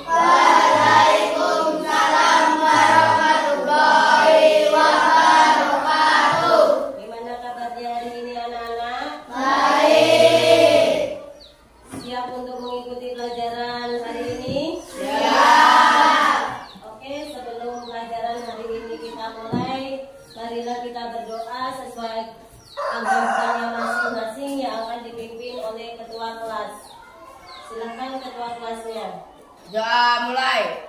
Waalaikumsalam warahmatullahi wabarakatuh. Gimana kabarnya hari ini anak-anak? Baik. Siap untuk mengikuti pelajaran hari ini? Siap. Oke, sebelum pelajaran hari ini kita mulai, marilah kita berdoa sesuai agamanya masing-masing yang akan dipimpin oleh ketua kelas. Silakan ketua kelasnya. Doa mulai.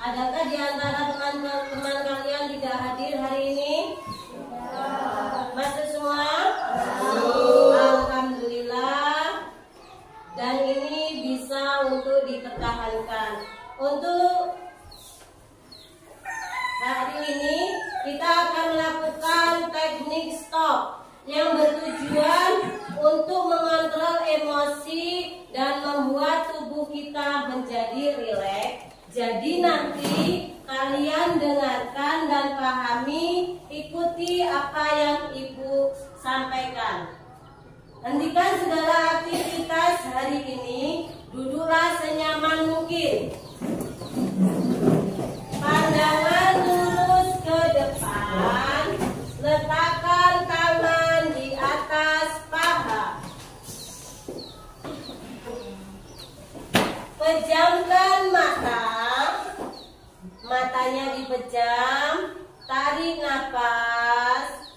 Adakah di antara teman-teman kalian tidak hadir hari ini? Masuk semua? Alhamdulillah. Dan ini bisa untuk dipertahankan. Untuk hari ini kita akan melakukan teknik stop yang bertujuan untuk mengontrol emosi dan membuat tubuh kita menjadi rileks. Jadi nanti kalian dengarkan dan pahami, ikuti apa yang ibu sampaikan. Hentikan segala aktivitas hari ini, duduklah senyaman mungkin. Pandangan lurus ke depan, letakkan tangan di atas paha. Pejamkan mata, matanya dipejam, tarik nafas,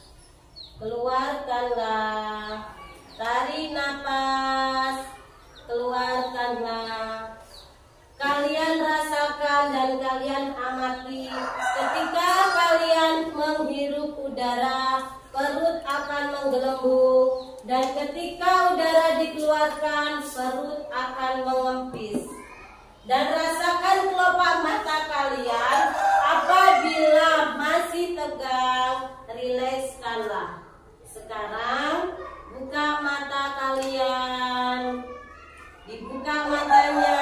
keluarkanlah, tarik nafas, keluarkanlah. Kalian rasakan dan kalian amati ketika kalian menghirup udara, perut akan menggelembung, dan ketika udara dikeluarkan, perut akan mengempis. Dan rasakan kelopak mata kalian, apabila masih tegang, rilekskanlah. Sekarang buka mata kalian, dibuka matanya.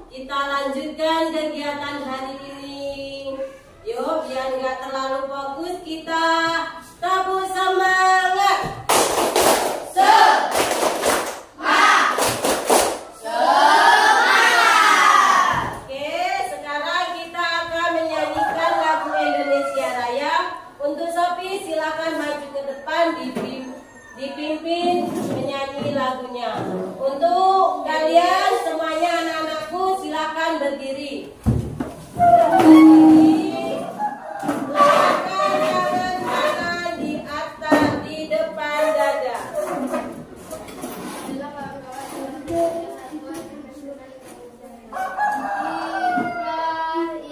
Kita lanjutkan kegiatan hari ini. Yuk, biar nggak terlalu fokus, kita tepuk semangat. Oke, sekarang kita akan menyanyikan lagu Indonesia Raya. Untuk Sophie, silakan maju ke depan, dipimpin menyanyi lagunya. Untuk kalian semuanya anak-anakku, silakan berdiri. Letakkan tangan di atas, di depan dada.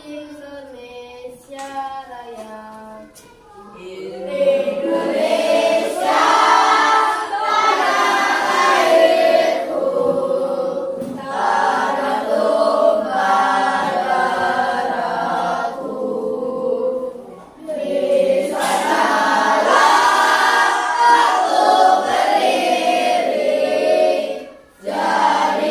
Indonesia Raya. Jadi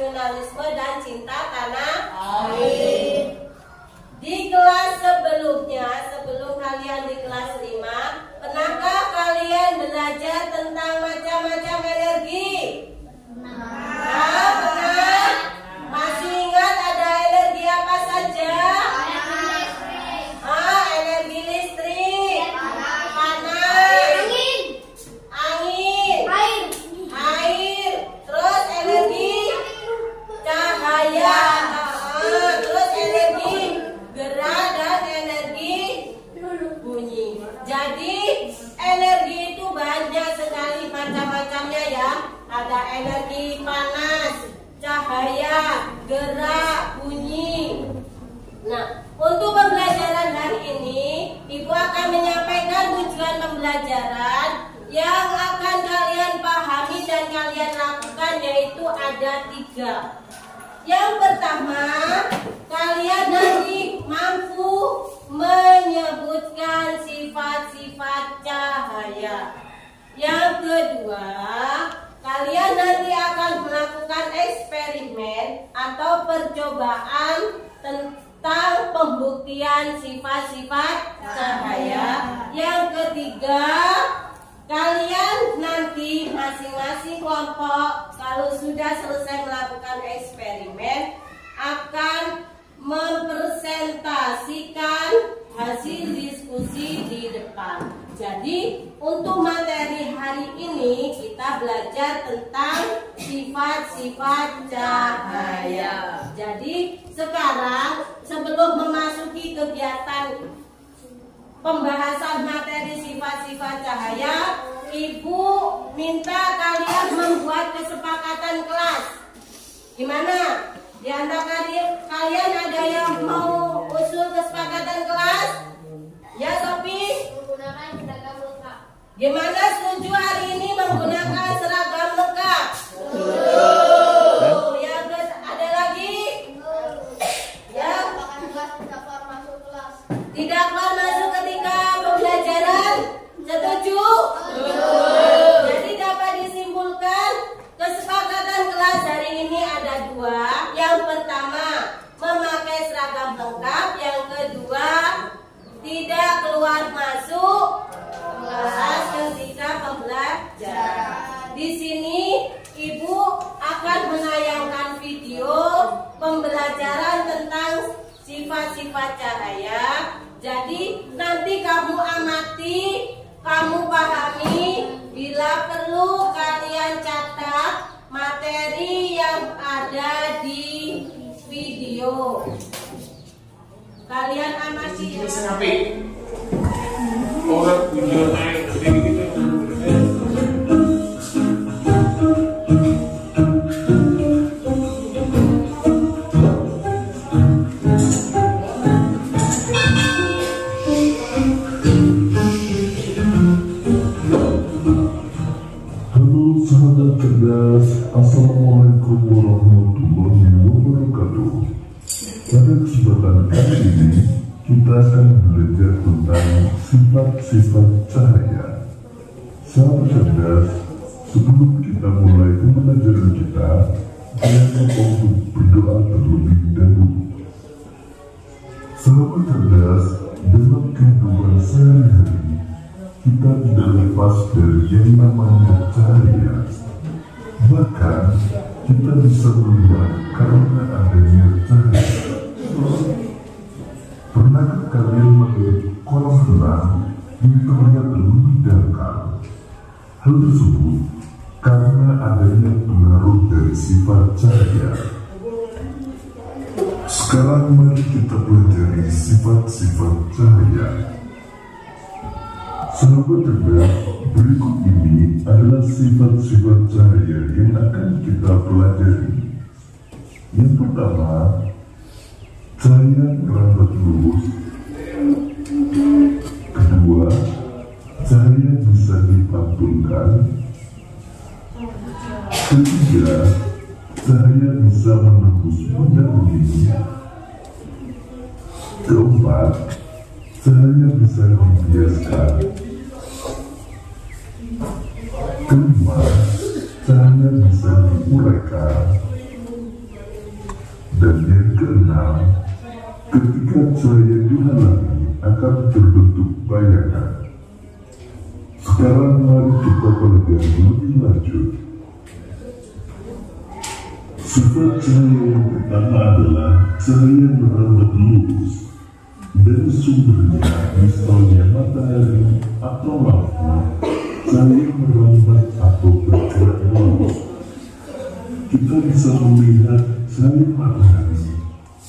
nasionalisme dan cinta tanah Air. Di kelas sebelumnya, sebelum kalian di kelas 5, pernahkah kalian belajar tentang macam-macam energi? Nah, pernah? Masih ingat ada energi apa saja? Energi listrik, panas, angin, air, terus energi cahaya, terus energi gerak dan energi bunyi. Jadi energi itu banyak sekali macam-macamnya ya. Ada energi panas, cahaya, gerak, bunyi. Nah, untuk pembelajaran hari ini, Ibu akan menyampaikan tujuan pembelajaran yang akan kalian pahami dan kalian lakukan, yaitu ada 3. Yang pertama, kalian nanti mampu menyebutkan sifat-sifat cahaya. Yang kedua, kalian nanti akan melakukan eksperimen atau percobaan tentang pembuktian sifat-sifat cahaya. Yang ketiga, kalian nanti masing-masing kelompok kalau sudah selesai melakukan eksperimen akan mempresentasikan hasil diskusi di depan. Jadi untuk materi hari ini kita belajar tentang sifat-sifat cahaya. Jadi sekarang sebelum memasuki kegiatan pembahasan materi sifat-sifat cahaya, Ibu minta kalian membuat kesepakatan kelas. Gimana? Di antara kalian ada yang mau usul kesepakatan kelas? Ya, Sofi? Menggunakan seragam lengkap. Gimana, setuju hari ini menggunakan seragam lengkap? Ya, ada lagi? Ya. Tidak keluar masuk kelas. Tidak keluar masuk ketika pembelajaran? Setuju? Jadi dapat disimpulkan kesepakatan kelas hari ini ada 2. Yang pertama, memakai seragam lengkap. Yang kedua, tidak keluar masuk kelas ketika pembelajaran. Di sini Ibu akan menayangkan video pembelajaran tentang sifat-sifat cahaya. Jadi nanti kamu amati, kamu pahami, bila perlu kalian catat materi yang ada di video. Kalian amati ya. Orang video naik gitu. Sahabat cerdas, Assalamualaikum warahmatullahi wabarakatuh. Pada kesempatan kali ini kita akan belajar tentang sifat-sifat cahaya. Sahabat cerdas, sebelum kita mulai pembelajaran kita, jangan lupa untuk berdoa terlebih dahulu. Sahabat cerdas, dalam kehidupan sehari-hari kita tidak lepas dari yang namanya cahaya. Bahkan kita bisa melihat karena adanya cahaya. Pernahkah kalian melihat kolam renang yang terlihat lebih dangkal? Hal tersebut karena adanya pengaruh dari sifat cahaya. Sekarang mari kita pelajari sifat-sifat cahaya. Sahabat cerdas, berikut ini adalah sifat-sifat cahaya yang akan kita pelajari. Yang pertama, cahaya merambat lurus. Kedua, cahaya bisa dipantulkan. Ketiga, cahaya bisa menembus benda bening. Keempat, cahaya bisa dibiaskan. Kelima, cahaya bisa diuraikan. Dan yang keenam, ketika cahaya dihalangi akan terbentuk bayangan. Sekarang mari kita pelajari lebih lanjut. Sifat cahaya yang pertama adalah cahaya merambat lurus. Dari sumbernya, misalnya matahari atau lampu, cahaya merambat atau bergerak lurus. Kita bisa melihat cahaya matahari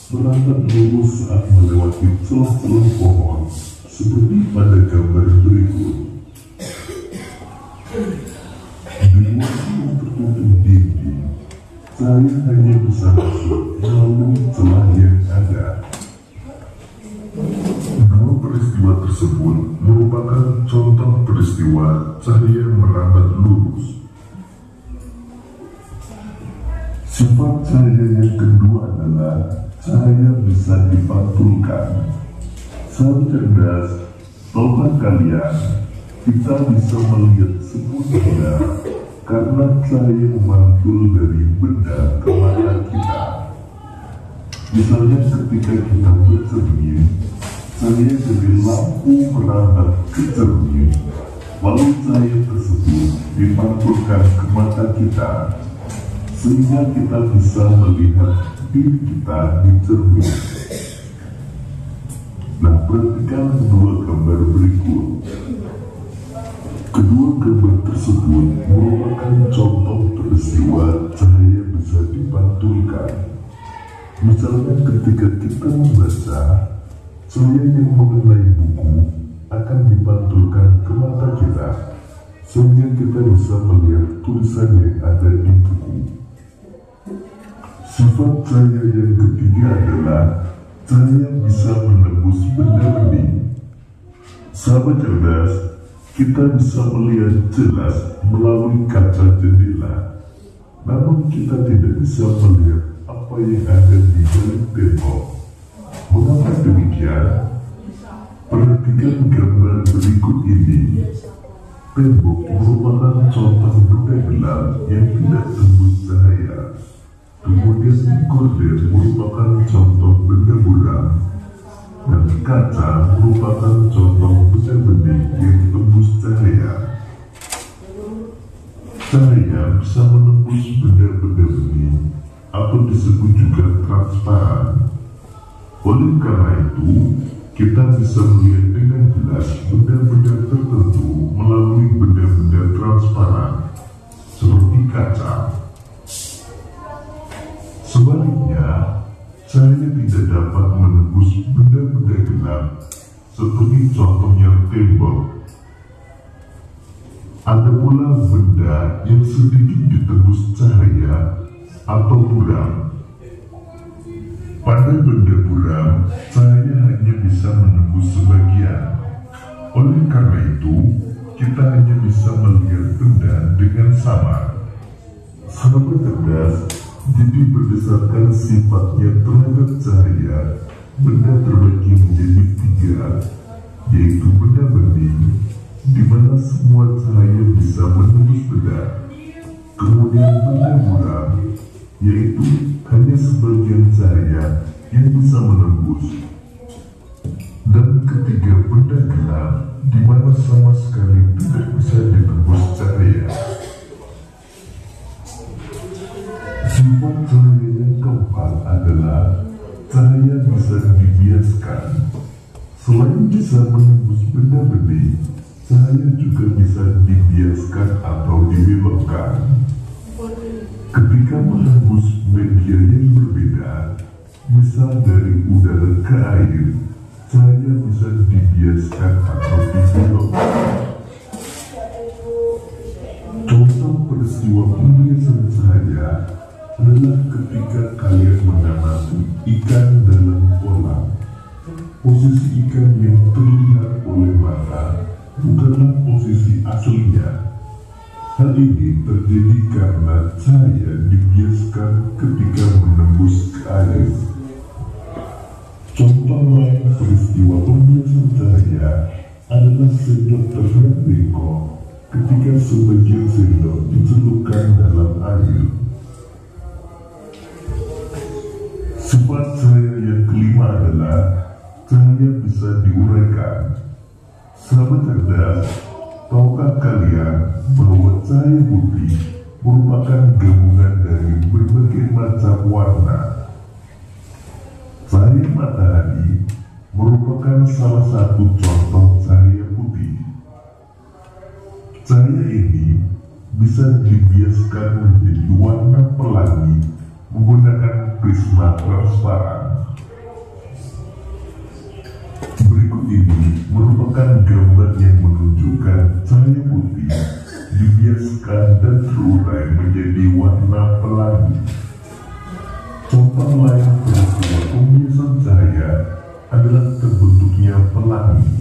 merambat lurus saat melewati celah-celah pohon, seperti pada gambar berikut. Di waktu yang tertutup dinding, cahaya hanya bisa masuk melalui celah yang ada. Dua peristiwa tersebut merupakan contoh peristiwa cahaya merambat lurus. Sifat cahaya yang kedua adalah cahaya bisa dipantulkan. Sahabat cerdas, tahukah kalian, kita bisa melihat sebuah benda karena cahaya memantul dari benda ke mata kita. Misalnya ketika kita bercermin, cahaya dari lampu merambat ke cermin, lalu cahaya tersebut dipantulkan ke mata kita, sehingga kita bisa melihat diri kita di cermin. Nah, perhatikan kedua gambar berikut. Kedua gambar tersebut merupakan contoh peristiwa cahaya bisa dipantulkan. Misalnya ketika kita membaca, cahaya yang mengenai buku akan dipantulkan ke mata kita, sehingga kita bisa melihat tulisan yang ada di buku. Sifat cahaya yang ketiga adalah cahaya bisa menembus benda bening. Sahabat cerdas, kita bisa melihat jelas melalui kaca jendela, namun kita tidak bisa melihat apa yang ada di balik tembok. Mengapa demikian? Perhatikan gambar berikut ini. Tembok merupakan contoh benda gelap yang tidak tembus cahaya. Kemudian gorden merupakan contoh benda buram, dan kaca merupakan contoh benda bening yang tembus cahaya. Cahaya bisa menembus benda-benda bening atau disebut juga transparan. Oleh karena itu, kita bisa melihat dengan jelas benda-benda tertentu melalui benda-benda transparan, seperti kaca. Sebaliknya, cahaya tidak dapat menembus benda-benda gelap, seperti contohnya tembok. Ada pula benda yang sedikit ditembus cahaya atau buram. Pada benda buram, cahaya hanya bisa menembus sebagian. Oleh karena itu, kita hanya bisa melihat benda dengan samar. Sahabat cerdas, jadi berdasarkan sifatnya terhadap cahaya, benda terbagi menjadi tiga, yaitu benda bening, di mana semua cahaya bisa menembus benda. Kemudian benda buram, yaitu hanya sebagian cahaya yang bisa menembus. Dan ketiga, benda gelap, di mana sama sekali tidak bisa ditembus cahaya. Sifat cahaya yang keempat adalah cahaya bisa dibiaskan. Selain bisa menembus benda bening, cahaya juga bisa dibiaskan atau dibelokkan. Ketika menembus media yang berbeda, misal dari udara ke air, cahaya bisa dibiaskan atau dibelokkan. Contoh peristiwa pembiasan cahaya adalah ketika kalian mengamati ikan dalam kolam. Posisi ikan yang terlihat oleh mata bukanlah posisi aslinya. Hal ini terjadi karena cahaya dibiaskan ketika menembus ke air. Contoh lain peristiwa pembiasan cahaya adalah sendok terhadap bengkok ketika sebagian sendok dicelupkan dalam air. adalah cahaya bisa diuraikan. Sahabat cerdas, tahukah kalian bahwa cahaya putih merupakan gabungan dari berbagai macam warna? Cahaya matahari merupakan salah satu contoh cahaya putih. Cahaya ini bisa dibiaskan menjadi warna pelangi menggunakan prisma transparan. Berikut ini merupakan gambar yang menunjukkan cahaya putih dibiaskan dan terurai menjadi warna pelangi. Contoh lain peristiwa pembiasan cahaya adalah terbentuknya pelangi.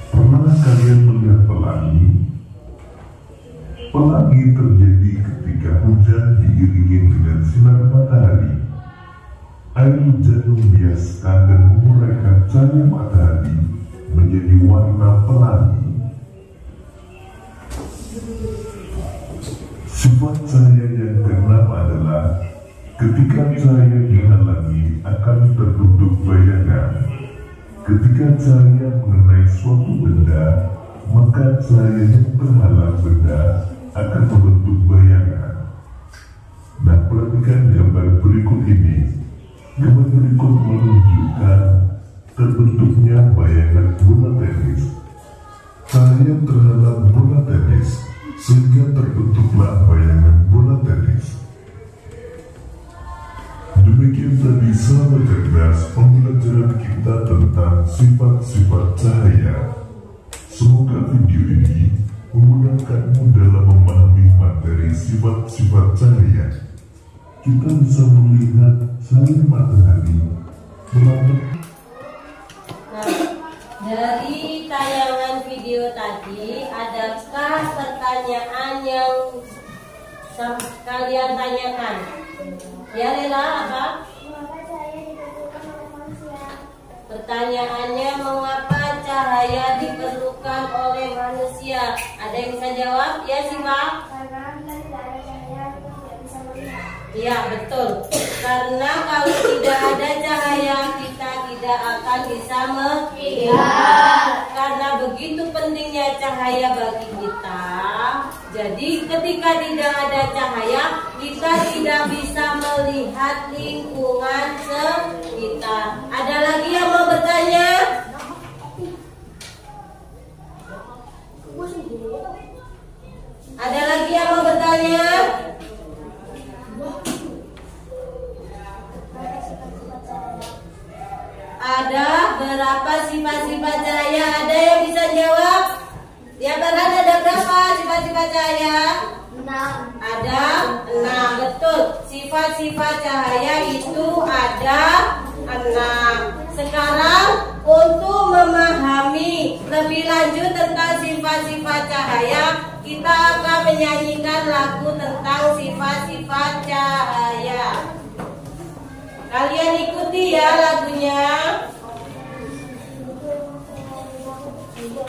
Pernah kalian melihat pelangi? Pelangi terjadi ketika hujan diiringi dengan sinar matahari. Air hujan membiaskan dan menguraikan cahaya matahari menjadi warna pelangi. Sifat cahaya yang keenam adalah ketika cahaya dihalangi akan terbentuk bayangan. Ketika cahaya mengenai suatu benda, maka cahaya yang terhalang benda akan membentuk bayangan. Nah, perhatikan gambar berikut ini. Gambar berikut menunjukkan terbentuknya bayangan bola tenis. Cahaya terhalang bola tenis, sehingga terbentuklah bayangan bola tenis. Demikian tadi sahabat cerdas pembelajaran kita tentang sifat-sifat cahaya. Semoga video ini memudahkanmu dalam memahami materi sifat-sifat cahaya. Kita bisa melihat cahaya matahari melalui. Nah, dari tayangan video tadi, adakah pertanyaan yang kalian tanyakan? Ya Lela, apa? Mengapa cahaya diperlukan oleh manusia? Pertanyaannya, mengapa cahaya diperlukan oleh manusia? Ada yang bisa jawab? Ya, Siva? Karena bila tidak ada cahaya, kita tidak bisa melihat. Iya, betul. Karena kalau tidak ada cahaya, kita tidak akan bisa melihat. Karena begitu pentingnya cahaya bagi kita. Jadi ketika tidak ada cahaya, kita tidak bisa melihat lingkungan sekitar. Ada lagi yang mau bertanya? Ada lagi yang mau bertanya? Ada berapa sifat-sifat cahaya? Ada yang bisa jawab? Ya, Baran, ada berapa sifat-sifat cahaya? 6. Ada 6, betul. Sifat-sifat cahaya itu ada 6. Sekarang untuk memahami lebih lanjut tentang sifat-sifat cahaya, kita akan menyanyikan lagu tentang sifat-sifat cahaya. Kalian ikuti ya lagunya. Yuk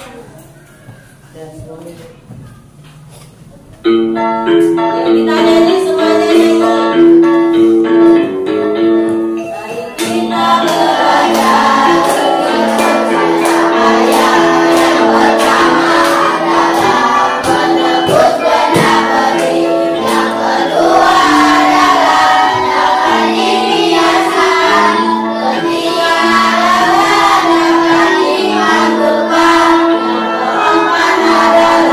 kita nyanyi semuanya nyanyi. Mari kita belajar tentang cahaya. Yang pertama adalah menebus benar-benar. Yang kedua adalah dapat dibiasakan. Ketiga adalah dapat dimasukkan. Yang keempat adalah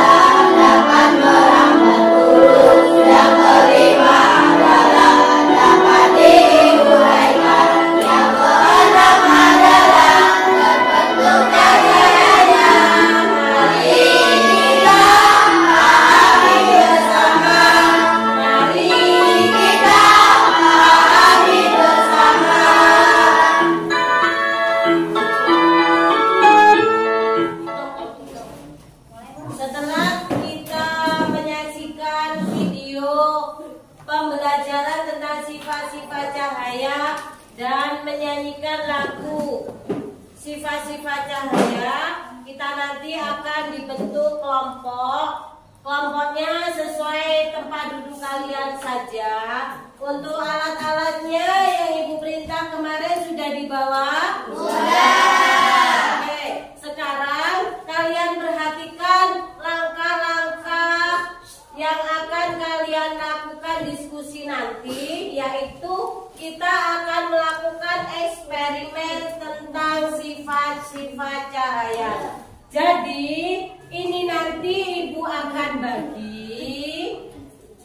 dapat merambat huruf. Yang kelima adalah dapat diuraikan. Yang keenam adalah terbentuknya cahaya. Mari kita pahami bersama. Mari kita pahami bersama. Setelah kita menyaksikan video pembelajaran tentang sifat-sifat cahaya dan menyanyikan lagu sifat-sifat cahaya, kita nanti akan dibentuk kelompok. Kelompoknya sesuai tempat duduk kalian saja. Untuk alat-alatnya yang Ibu perintah kemarin sudah dibawa? Oke, sekarang kalian perhatikan langkah-langkah yang akan kalian lakukan diskusi nanti, yaitu kita akan melakukan eksperimen tentang sifat-sifat cahaya. Jadi ini nanti Ibu akan bagi,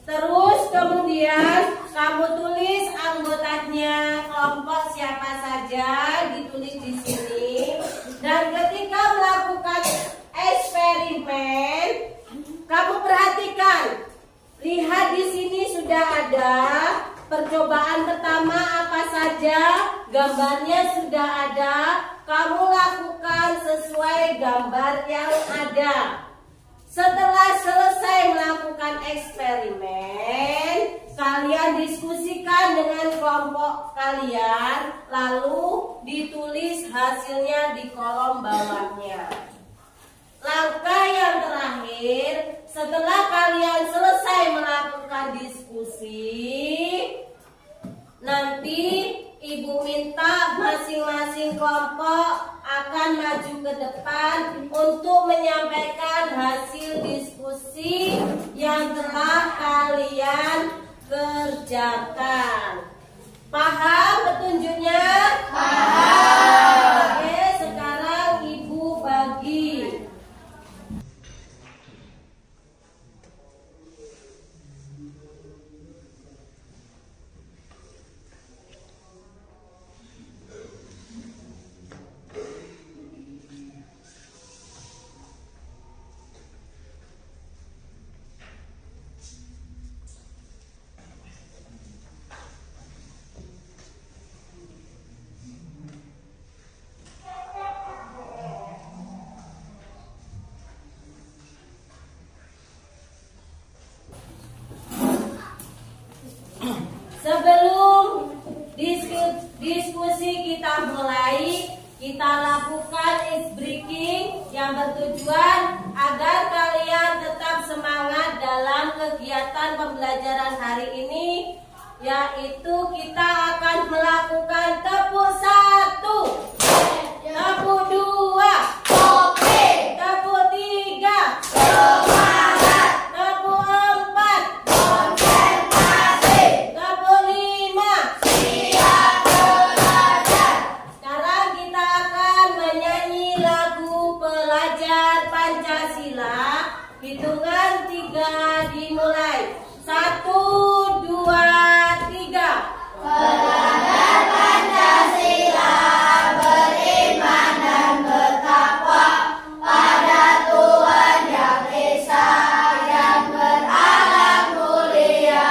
terus kemudian kamu tulis anggotanya, kelompok siapa saja ditulis di sini. Dan ketika melakukan eksperimen, kamu perhatikan, lihat di sini sudah ada percobaan pertama apa saja, gambarnya sudah ada. Kamu lakukan sesuai gambar yang ada. Setelah selesai melakukan eksperimen, kalian diskusikan dengan kelompok kalian, lalu ditulis hasilnya di kolom bawahnya. Langkah yang terakhir, setelah kalian selesai melakukan diskusi, nanti Ibu minta masing-masing kelompok akan maju ke depan untuk menyampaikan hasil diskusi yang telah kalian kerjakan. Paham petunjuknya? Paham. Oke, sekarang Ibu bagi. Sebelum diskusi kita mulai, kita lakukan ice breaking yang bertujuan agar kalian tetap semangat dalam kegiatan pembelajaran hari ini, yaitu kita akan melakukan tepuk 1, tepuk 2, tepuk 3, tepuk 4, tepuk 5. Sekarang kita akan menyanyi lagu pelajar Pancasila. Hitungan 3 dimulai. 1, 2, 3. Pelajar Pancasila beriman dan bertakwa pada Tuhan Yang Esa, yang berakhlak mulia,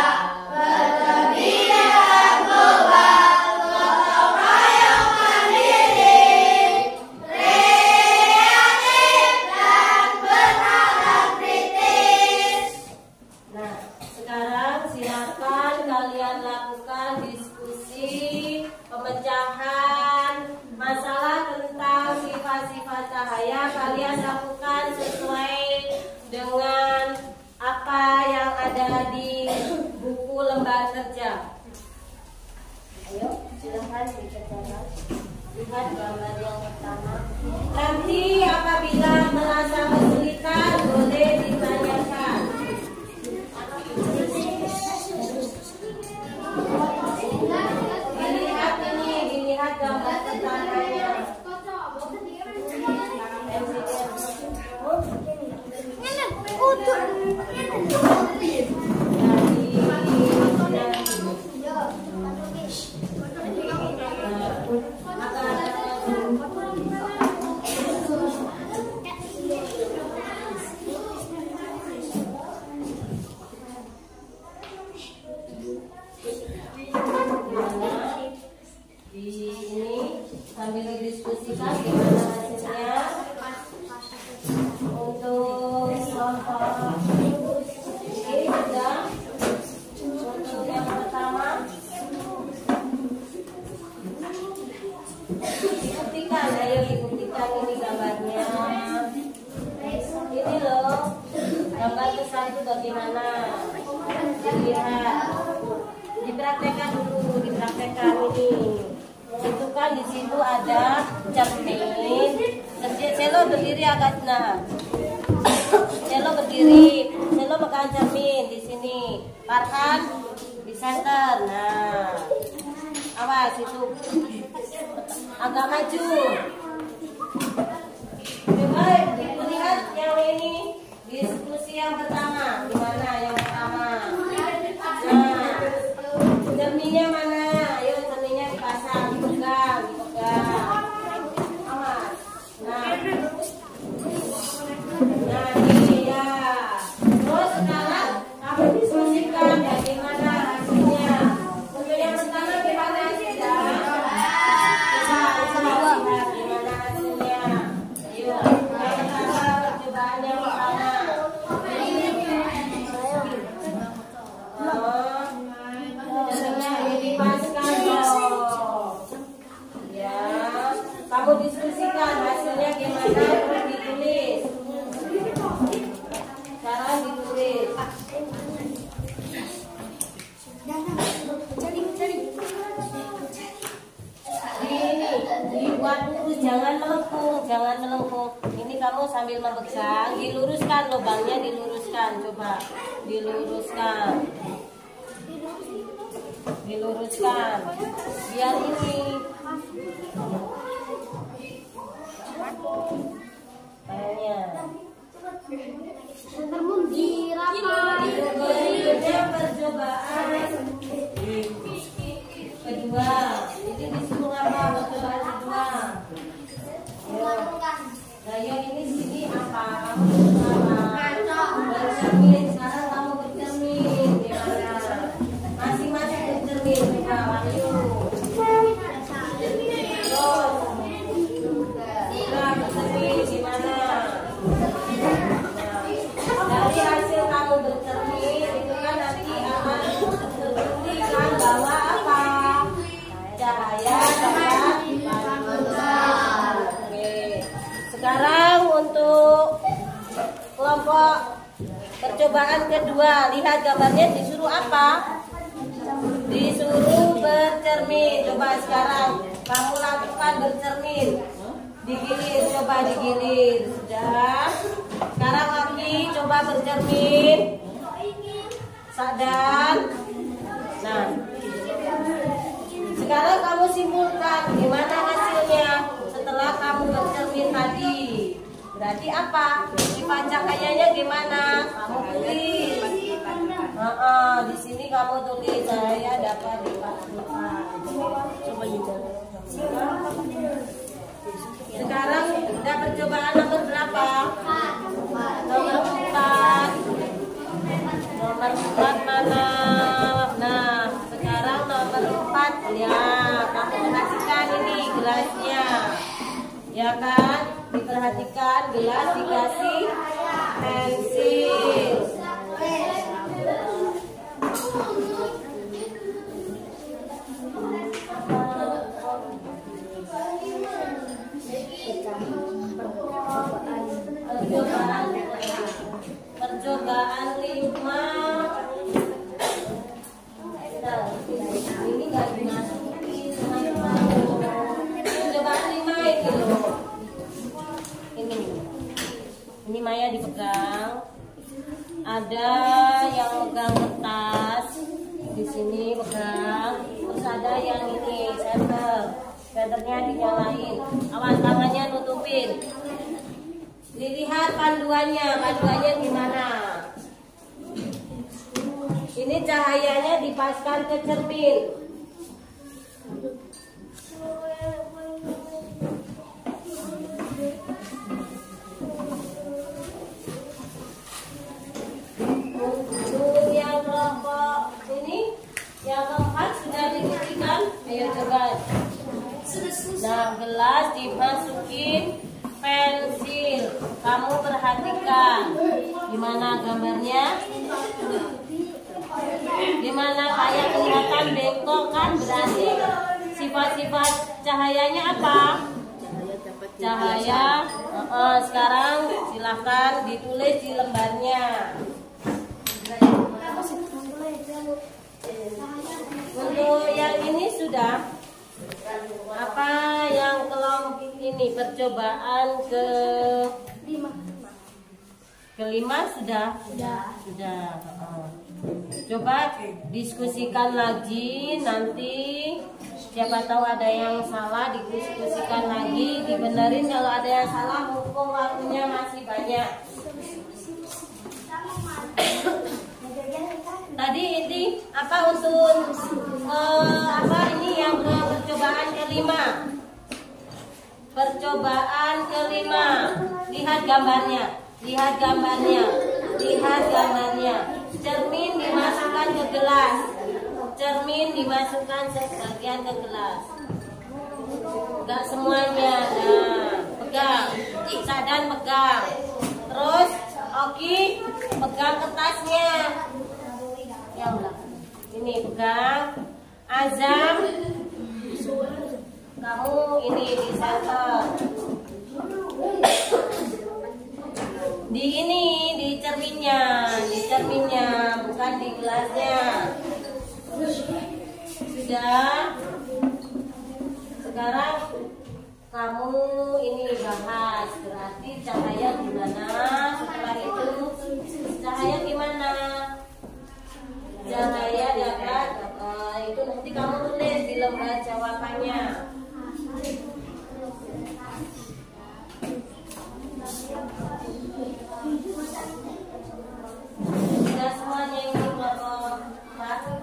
berkebinekaan global, gotong royong mandiri, kreatif dan berakhlak kritis. Nah, sekarang silakan kalian lakukan diskusi pemecahan masalah tentang sifat-sifat cahaya. Kalian lakukan sesuai dengan apa yang ada di buku lembar kerja. Ayo, silakan dikerjakan. Lihat gambar yang pertama. Nanti apabila merasa kesulitan, boleh ditanyakan. Dilihat gambar pertamanya. Di ini sambil didiskusikan gimana hasilnya untuk kelompok ini sudah. Untuk yang pertama, dibuktikan, ayo dibuktikan ini gambarnya. Ini loh gambar ke satu bagaimana? Dilihat. Dipraktekkan dulu, dipraktekkan ini. Itu kan di situ ada cermin. Selo berdiri agak nah. Selo berdiri, Selo pegang cermin di sini. Farhan di center. Nah, awas itu agak maju. Coba lihat yang ini, diskusi yang pertama. Gimana yang pertama? Nah, cerminnya mana? Ayo cerminnya dipasang, dipegang. Awas. Nah ini ya. Terus sekarang kamu diskusikan bagaimana hasilnya. Untuk yang pertama gimana hasilnya? Gimana hasilnya? Ayo, yang pertama percobaan yang pertama. Dipaskan loh. Ya, kamu diskusikan hasilnya gimana, terus ditulis. Cara ditulis. Ini dibuat lurus, jangan melengkung, jangan melengkung. Ini kamu sambil memegang, diluruskan lubangnya, diluruskan. Coba diluruskan. Diluruskan biar ini kayaknya percobaan kedua. Ini disuruh apa percobaan kedua? Ayo ini sini apa? Kamu disuruh apa? Bercermin. Sekarang kamu bercermin. Gimana? Masing-masing bercermin. Ayo. Bercermin gimana? Dari hasil kamu bercermin itu kan nanti akan terbuktikan bahwa apa? Cahaya dapat dipantulkan. Oke. Sekarang untuk kelompok percobaan kedua, lihat gambarnya disuruh apa? Disuruh bercermin. Coba sekarang kamu lakukan bercermin. Digilir, coba digilir. Sudah. Sekarang lagi coba bercermin. Sadar. Nah. Sekarang kamu simpulkan gimana hasilnya setelah kamu bercermin tadi. Berarti apa? Sifat cahayanya gimana? Kamu tulis. Di sini kamu tulis cahaya dapat dipantulkan. Coba dijalan. Sekarang udah percobaan nomor berapa? Nomor 4. Nomor 4 mana? Nah, sekarang nomor 4 ya. Kamu perhatikan ini gelasnya. Ya kan? Diperhatikan gelas dikasih pensil. Percobaan 5. Ini nggak dimasukin. Percobaan 5 itu loh. Ini Maya dipegang. Ada yang pegang kertas. Di sini pegang. Terus ada yang ini center. Centernya dinyalain. Awas tangannya nutupin. Dilihat panduannya gimana? Ini cahayanya dipaskan ke cermin. Untuk yang kelompok ini, yang keempat sudah dibuktikan. Ayo coba. Nah, gelas dimasukin pensil. Kamu perhatikan gimana gambarnya, gimana kayak kelihatan bengkok kan, berarti sifat-sifat cahayanya apa? Cahaya. Sekarang silahkan ditulis di lembarnya. Untuk yang ini sudah. Apa yang kelompok ini percobaan kelima sudah. Coba diskusikan lagi nanti. Siapa tahu ada yang salah, didiskusikan lagi, dibenerin. Kalau ada yang salah, mumpung waktunya masih banyak. Tadi ini apa untuk ini yang percobaan kelima. Percobaan kelima. Lihat gambarnya. Cermin dimasukkan ke gelas. Sebagian ke gelas. Enggak semuanya. Nah, pegang. Sadan pegang. Terus Oki pegang kertasnya. Ya Allah. Ini pegang. Azam, kamu ini di center. Di cerminnya, bukan di gelasnya. Sudah. Sekarang kamu ini bahas, berarti cahaya gimana? Setelah itu cahaya gimana? Cahaya dapat itu nanti kamu tulis di lembar jawabannya. Sudah semuanya ini kelompok 4.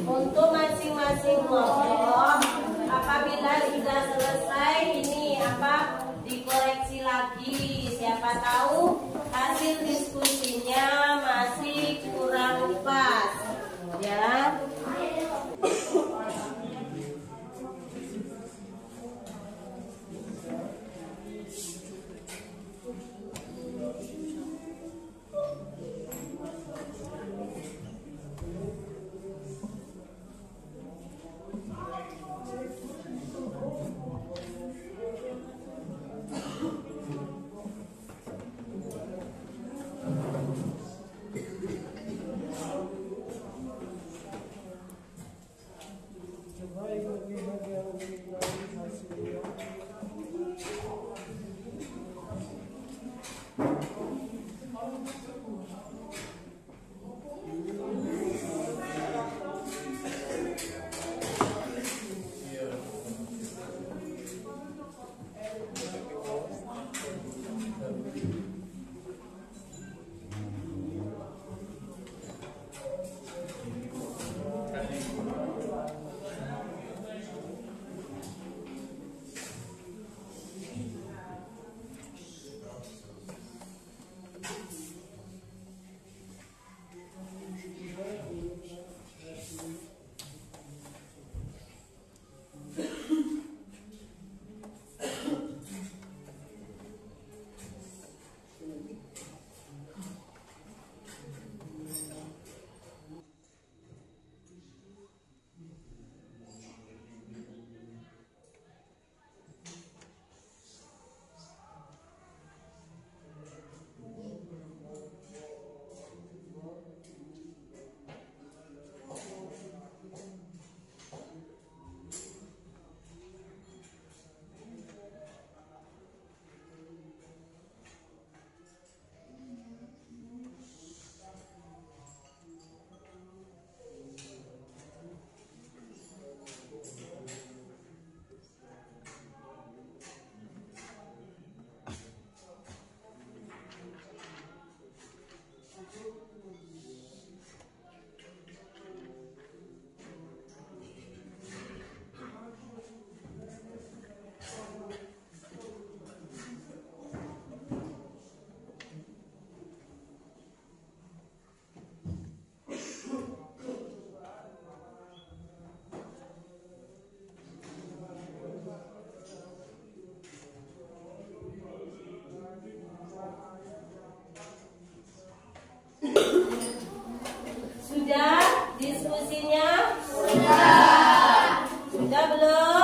Untuk masing-masing kelompok, apabila sudah selesai ini dikoreksi lagi. Siapa tahu hasil diskusinya masih kurang pas, ya.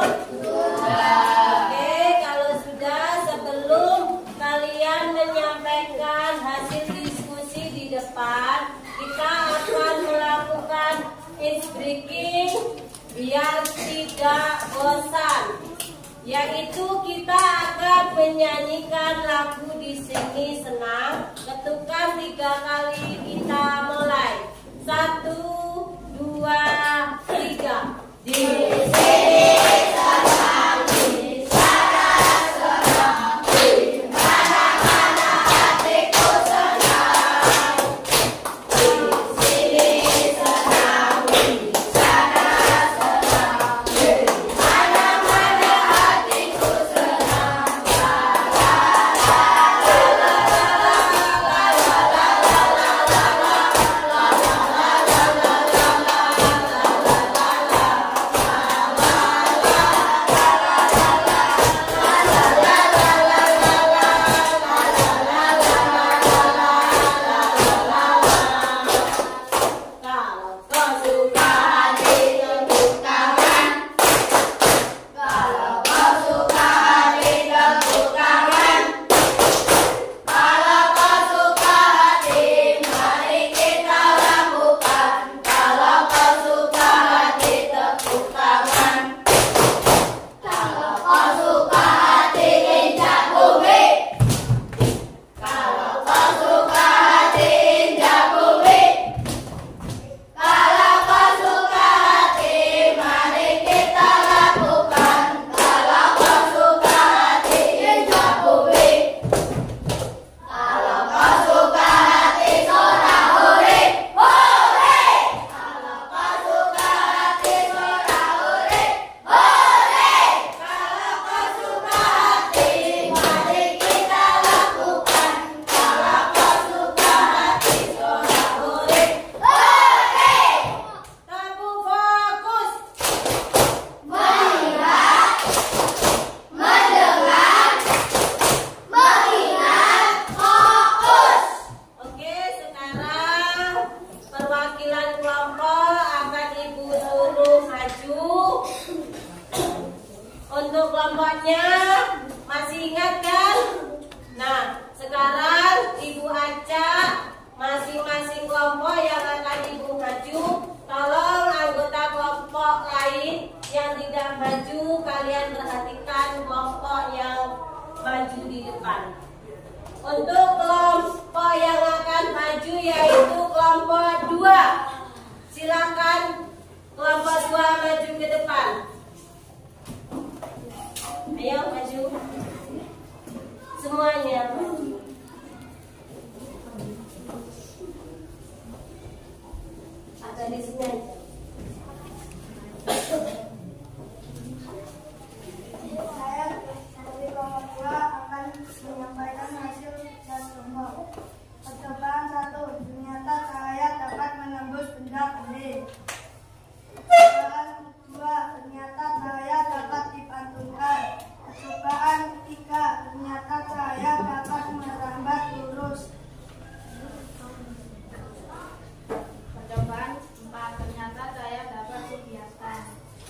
Oke, kalau sudah, sebelum kalian menyampaikan hasil diskusi di depan, kita akan melakukan ice breaking biar tidak bosan. Yaitu kita akan menyanyikan lagu Di Sini Senang. Ketukan 3 kali, kita mulai. 1, 2, 3. Di sini senang, di sana senang, di mana-mana hatiku senang. Di sini senang, di sana senang, di mana-mana hatiku senang. Kalau kau suka hati tepuk tangan. Kalau kau suka hati tepuk tangan. Kalau kau suka hati, mari kita lakukan. Kalau kau suka hati tepuk tangan. Kalau kau suka hati injak bumi. Kalau kau suka hati injak bumi. Kalau kau suka hati, mari kita lakukan. Kalau kau suka hati injak bumi. Kalau kau suka hati sorak hore, hore. Kalau kau suka hati sorak hore, hore. Kalau kau suka hati, mari kita lakukan. Kalau kau suka hati sorak hore, hore. Tabu fokus. Melihat, mendengar, mengingat, fokus. Oke, sekarang perwakilan kelompok akan Ibu suruh maju. Untuk kelompoknya masih ingat kan? Nah, sekarang Ibu acak masing-masing kelompok yang akan Ibu maju. Tolong anggota kelompok lain yang tidak maju, kalian perhatikan kelompok yang maju di depan. Untuk kelompok yang akan maju yaitu kelompok 2. Silakan kelompok 2 maju ke depan. Ayo maju. Semuanya maju. Ada di sini aja. Saya dari kelompok 2 akan menyampaikan hasil dan kelompok. Percobaan 1, ternyata cahaya dapat menembus benda bening. Percobaan 2, ternyata cahaya dapat dipantulkan. Percobaan 3, ternyata cahaya dapat merambat lurus. Percobaan 4, ternyata cahaya dapat dibiaskan.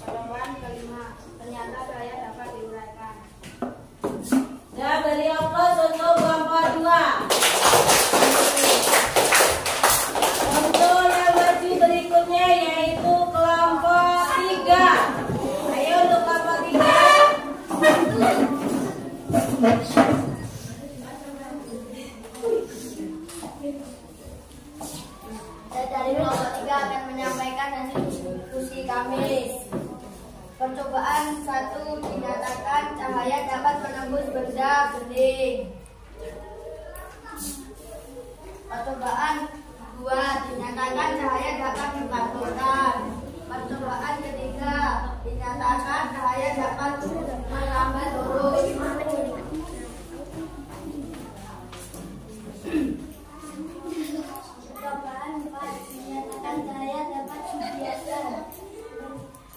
Percobaan kelima, ternyata cahaya dapat diuraikan. Ya, beri aplaus untuk kelompok 2. Untuk yang maju berikutnya yaitu kelompok 3. Ayo untuk kelompok 3. Saya dari kelompok 3 akan menyampaikan hasil diskusi kami. Percobaan 1, dinyatakan cahaya dapat menembus benda bening. Percobaan 2, dinyatakan cahaya dapat dipantulkan. Percobaan ketiga, dinyatakan cahaya dapat merambat lurus. Percobaan 4, dinyatakan cahaya dapat dibiaskan.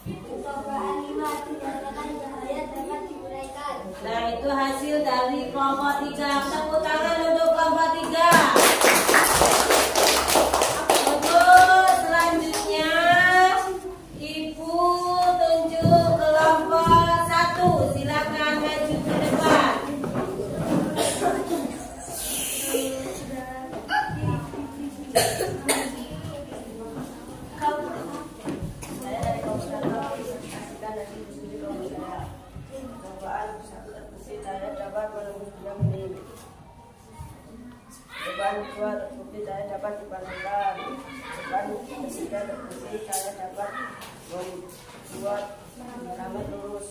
Percobaan 5, dinyatakan cahaya dapat diuraikan. Nah, itu hasil dari kelompok 3. Tepuk tangan untuk kelompok 3. Untuk selanjutnya, Ibu tunjuk kelompok percobaan 2 terbukti saya dapat dipastikan. Percobaan 3 terbukti saya dapat membuat pengaman lurus.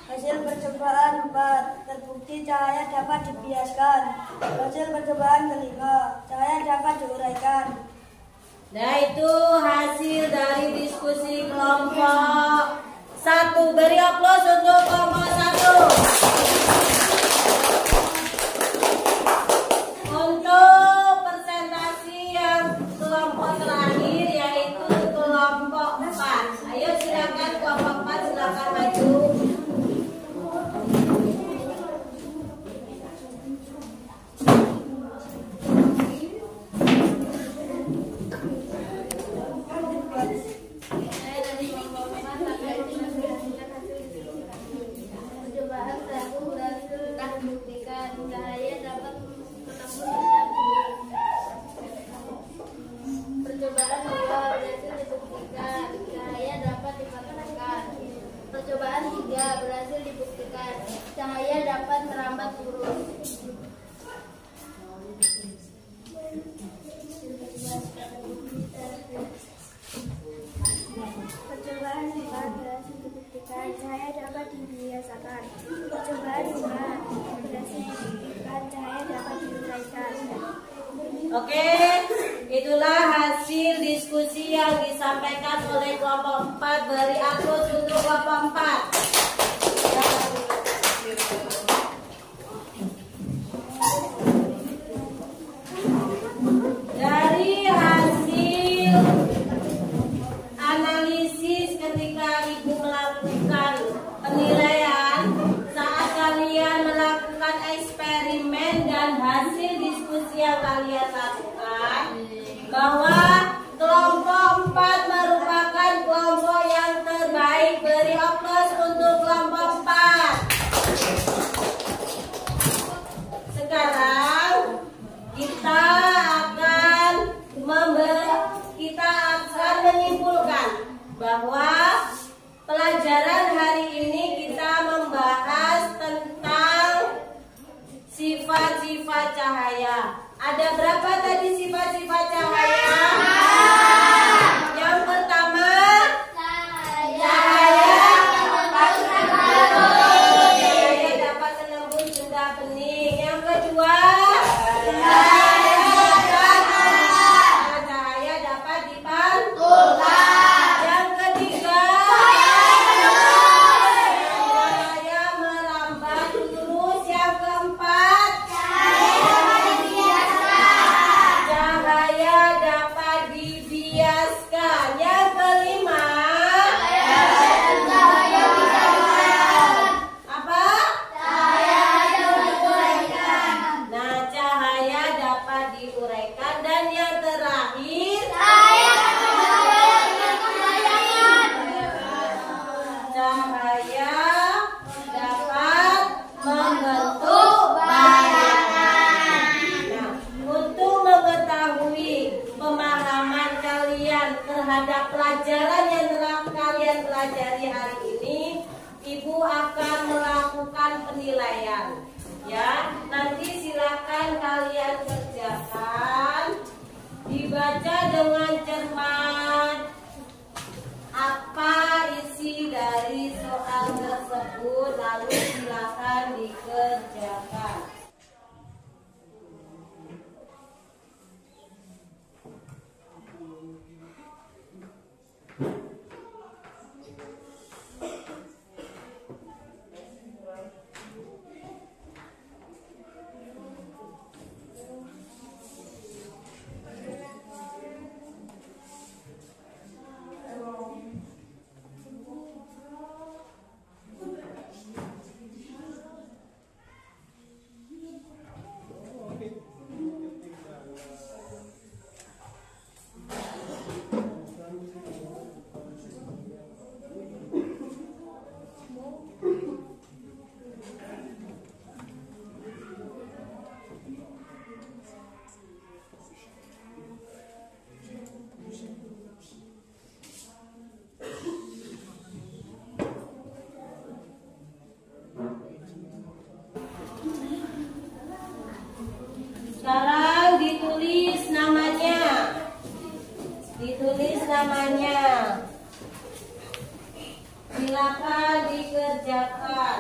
Hasil percobaan 4 terbukti cahaya dapat dibiaskan. Hasil percobaan kelima, cahaya dapat diuraikan. Nah, itu hasil dari diskusi kelompok 1. Beri aplaus untuk kelompok 1. Untuk presentasi yang kelompok terakhir yaitu kelompok 4. Ayo silakan kelompok 4, silakan maju. Percobaan 1 berhasil dibuktikan cahaya dapat menembus benda bening. Percobaan 2 berhasil dibuktikan cahaya dapat dipatahkan. Percobaan 3 berhasil dibuktikan cahaya dapat merambat lurus. Percobaan 4 berhasil dibuktikan cahaya dapat dibiasakan. Percobaan 5 berhasil dibuktikan cahaya dapat diuraikan. Oke, itulah hasil diskusi yang disampaikan oleh kelompok 4. Beri aplaus untuk kelompok 4. Dari hasil analisis ketika Ibu melakukan penilaian saat kalian melakukan eksperimen dan hasil diskusi yang kalian lakukan, bahwa kelompok 4 merupakan kelompok yang terbaik. Beri aplaus untuk kelompok 4. Sekarang kita akan menyimpulkan bahwa pelajaran hari ini kita membahas tentang sifat-sifat cahaya. Ada berapa tadi sifat-sifat cahaya? Yang pertama, cahaya dapat menembus benda bening. Yang kedua, cahaya dapat dipantulkan. Yang ketiga, cahaya merambat lurus. Yang keempat, cahaya dapat dibiaskan. Yang kelima, apa? Nah, cahaya dapat diuraikan. Dan yang terakhir, cahaya dapat membentuk bayangan. Nah, untuk mengetahui pemahaman kalian terhadap pelajaran yang telah kalian pelajari hari ini, Ibu akan melakukan penilaian. Ya, nanti silakan kalian kerjakan, dibaca dengan cermat apa isi dari soal tersebut, lalu silakan dikerjakan. Ditulis namanya. Silakan dikerjakan.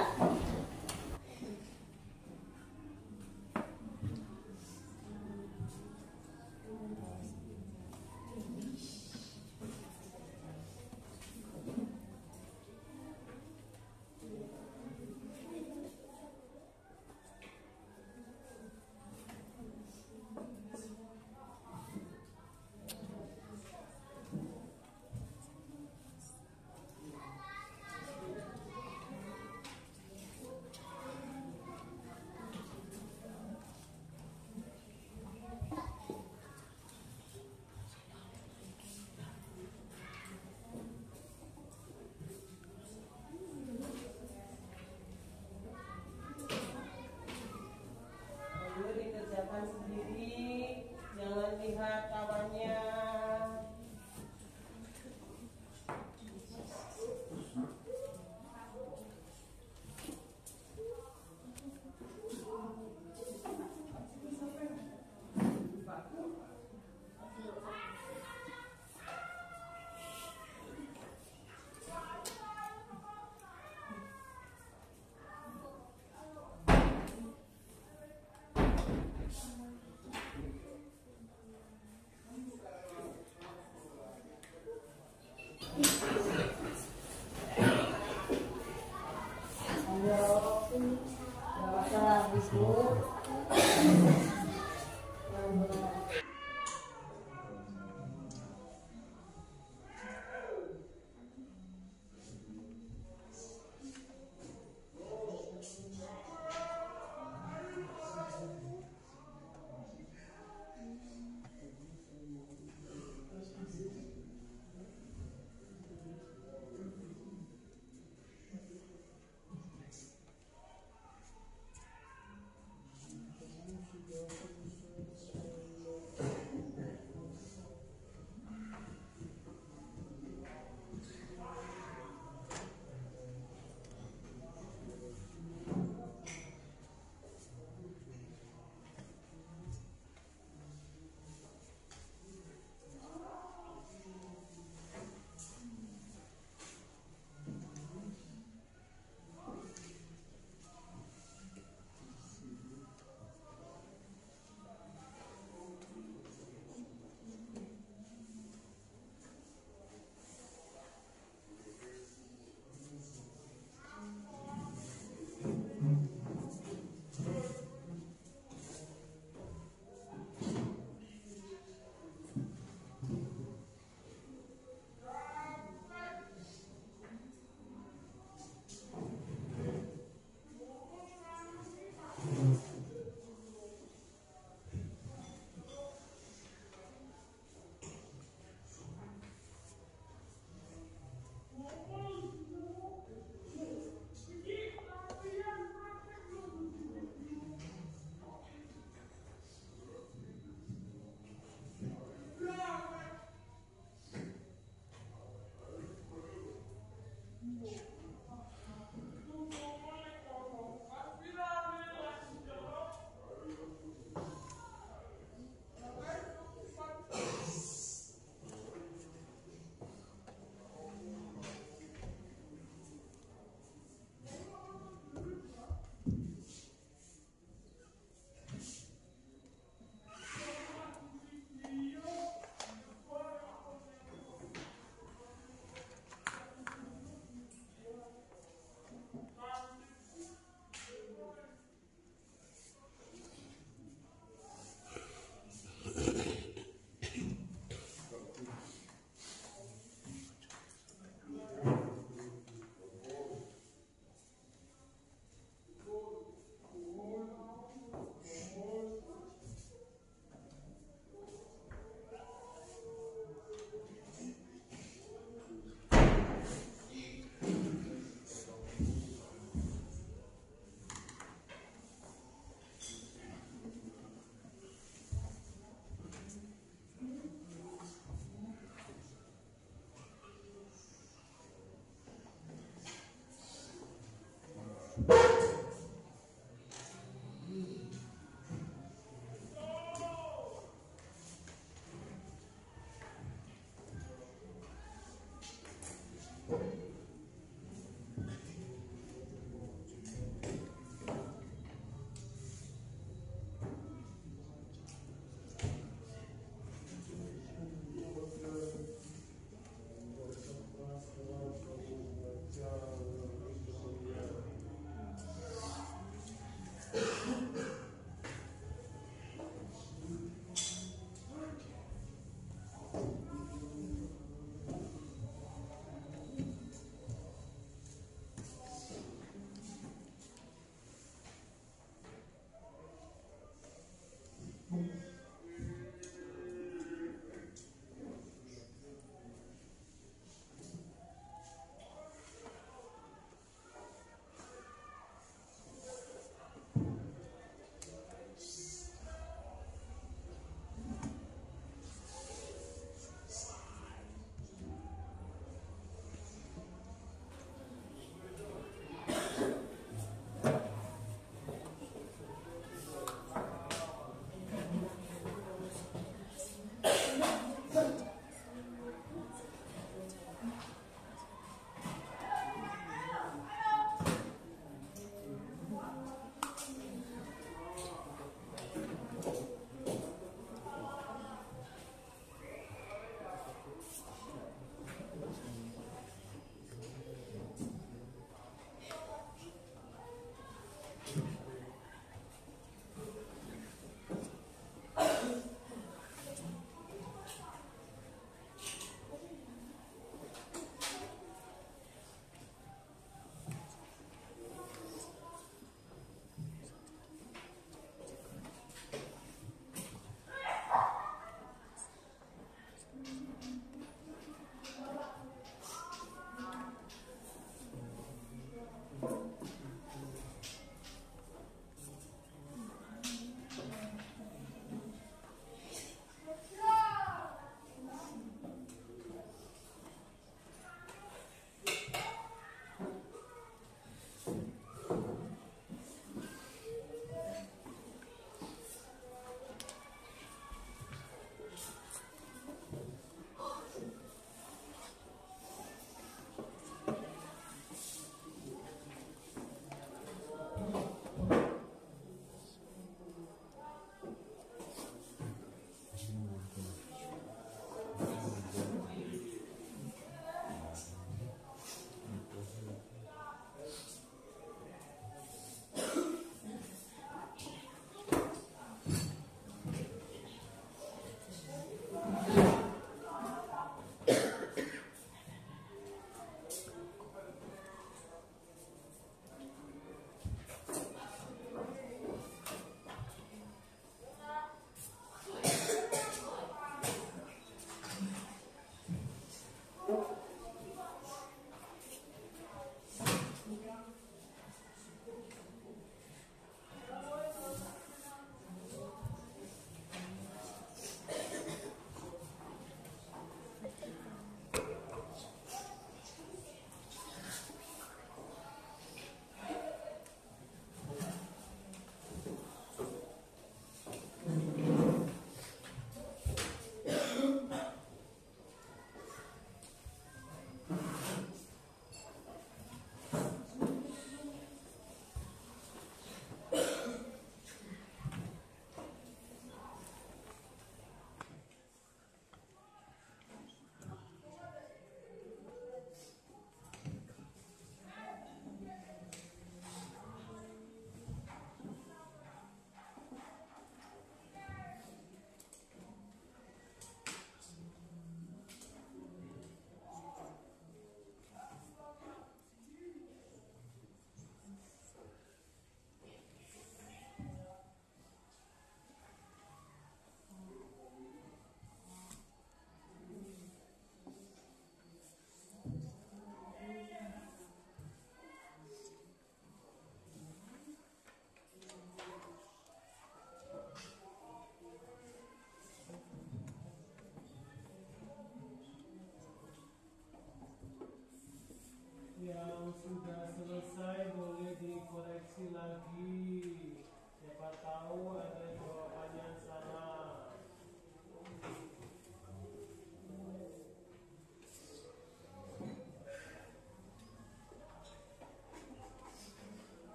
Kalau sudah selesai boleh dikoreksi lagi. Siapa tahu ada jawabannya salah.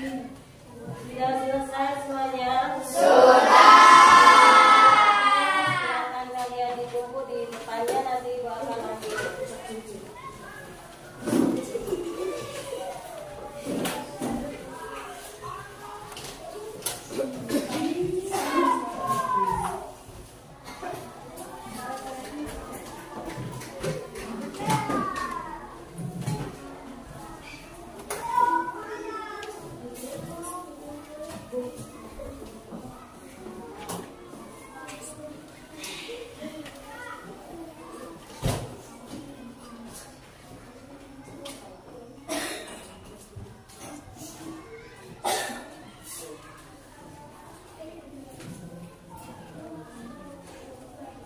Sudah selesai semuanya? Silakan kalian ditunggu di depannya, nanti Ibu akan ambil.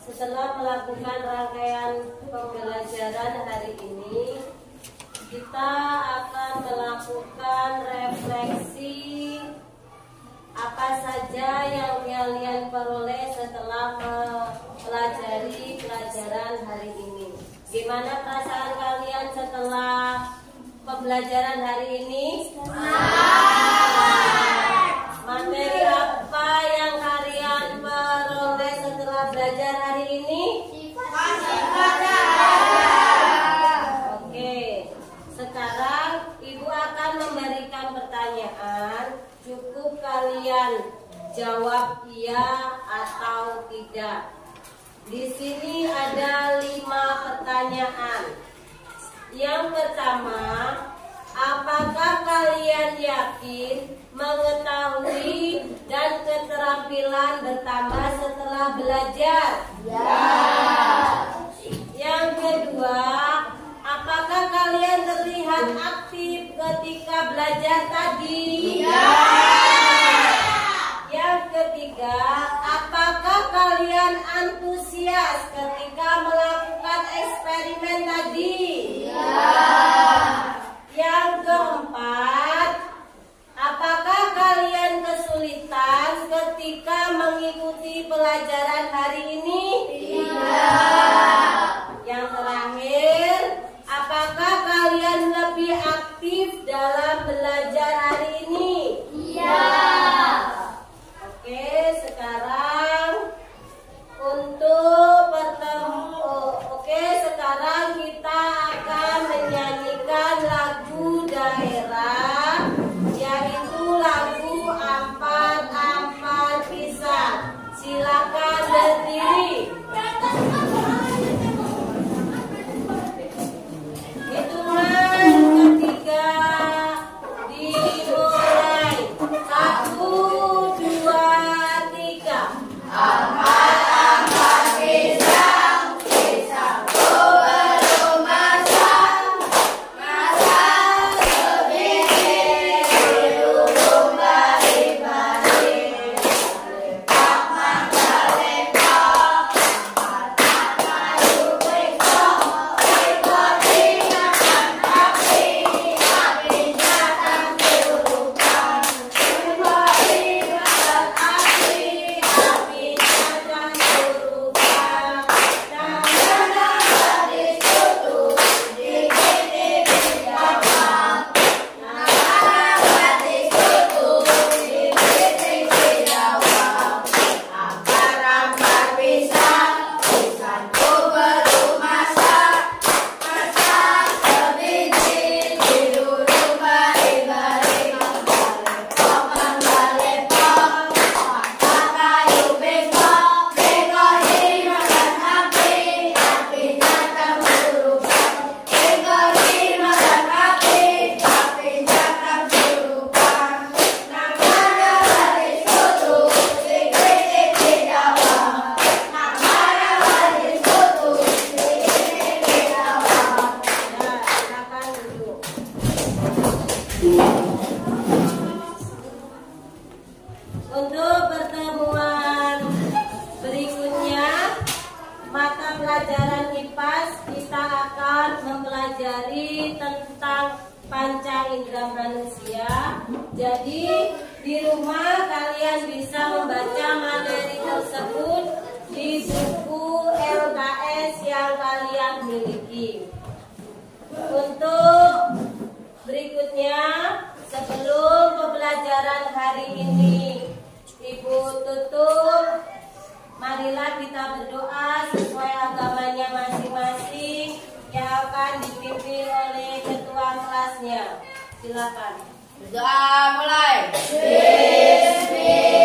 Setelah melakukan rangkaian pembelajaran hari ini, kita akan melakukan refleksi apa saja yang kalian peroleh setelah mempelajari pelajaran hari ini. Gimana perasaan kalian setelah pembelajaran hari ini? Materi apa yang kalian peroleh setelah belajar hari ini? Oke, sekarang Ibu akan memberikan pertanyaan. Cukup kalian jawab iya atau tidak. Di sini ada 5 pertanyaan. Yang pertama, apakah kalian yakin mengetahui dan keterampilan bertambah setelah belajar? Ya. Yang kedua, apakah kalian terlihat aktif ketika belajar tadi? Ya. Yang ketiga, apakah kalian antusias ketika melakukan eksperimen tadi? Ya. Yang keempat, apakah kalian kesulitan ketika mengikuti pelajaran hari ini? Tidak. Yang terakhir, apakah kalian lebih aktif dalam belajar hari ini? Iya. Oke, sekarang untuk sekarang kita akan menyanyikan lagu daerah, yaitu lagu Ampat-Ampat Pisang. Silakan berdiri. Hitungan ketiga dimulai. 1, 2, 3. Ampat-ampat pisang, pisangku belum masak. Masak sebiji di lubung bari-bari. Lepak mangga lepak, ampat madu besok. Ikuti makan api, apinya tak dilupakan. Ikuti makan api, apinya tak dilupakan. Namanya gadis kutu, dikit-dikit jawab. Namanya gadis kutu, dikit-dikit jawab. Ampat-ampat pisang, pisangku belum masak. Masak sebiji di lubung bari-bari. Lepok mangga lepok, angkat kayu bengkok. Bengkok dimakan api, apinya tak dilupakan. Bengkok dimakan api, apinya tak dilupakan. Namanya gadis kutu, dikit-dikit jawab. Namanya gadis kutu, dikit-dikit jawab. Ya, silakan duduk. Untuk pertemuan berikutnya, mata pelajaran IPAS, kita akan mempelajari tentang panca indera manusia. Jadi di rumah kalian bisa membaca materi tersebut di buku LKS yang kalian miliki. Untuk berikutnya, sebelum pembelajaran hari ini. Ibu tutup. Marilah kita berdoa sesuai agamanya masing-masing yang akan dipimpin oleh ketua kelasnya. Silakan. Doa mulai. Bismillah.